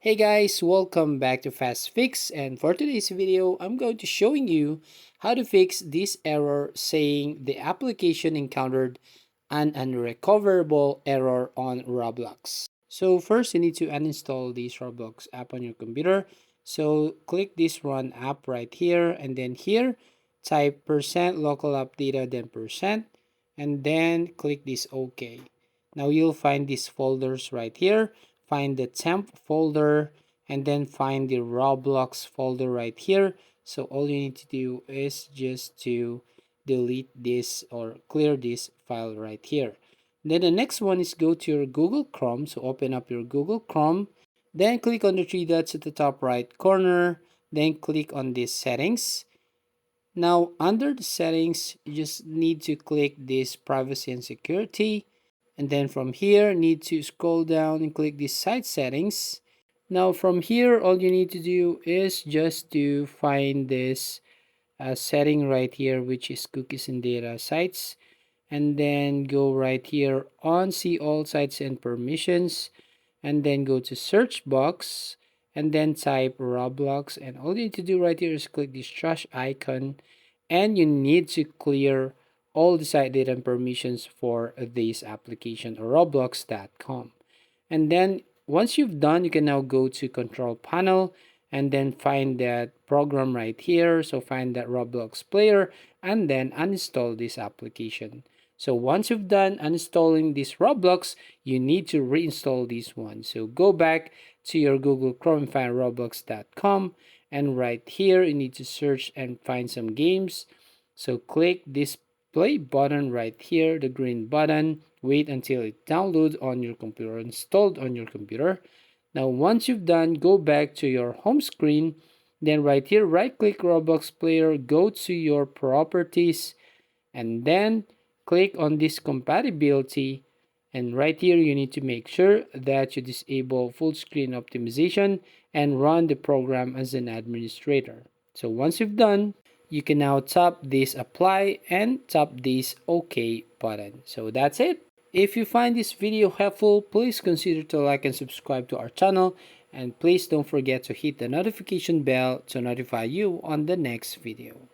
Hey guys, welcome back to Fast Fix, and for today's video, I'm going to showing you how to fix this error saying the application encountered an unrecoverable error on Roblox. So first you need to uninstall this Roblox app on your computer. So click this run app right here, and then here type percent local app data, then percent, and then click this OK. Now you'll find these folders right here. Find the temp folder and then find the Roblox folder right here. So all you need to do is just to delete this or clear this file right here. Then the next one is go to your Google Chrome. So open up your Google Chrome, then click on the three dots at the top right corner, then click on this settings. Now under the settings, you just need to click this privacy and security, and then from here need to scroll down and click this site settings. Now from here all you need to do is just to find this setting right here, which is cookies and data sites, and then go right here on see all sites and permissions, and then go to search box and then type Roblox, and all you need to do right here is click this trash icon, and you need to clear all the site data and permissions for this application or roblox.com. And then once you've done, you can now go to control panel and then find that program right here. So find that Roblox player and then uninstall this application. So once you've done uninstalling this Roblox, you need to reinstall this one. So go back to your Google Chrome and find roblox.com, and right here you need to search and find some games. So click this play button right here, the green button. Wait until it downloads on your computer, installed on your computer. Now once you've done, go back to your home screen, then right here right click Roblox player, go to your properties, and then click on this compatibility, and right here you need to make sure that you disable full screen optimization and run the program as an administrator. So once you've done, you can now tap this apply and tap this OK button. So that's it. If you find this video helpful, please consider to like and subscribe to our channel, and please don't forget to hit the notification bell to notify you on the next video.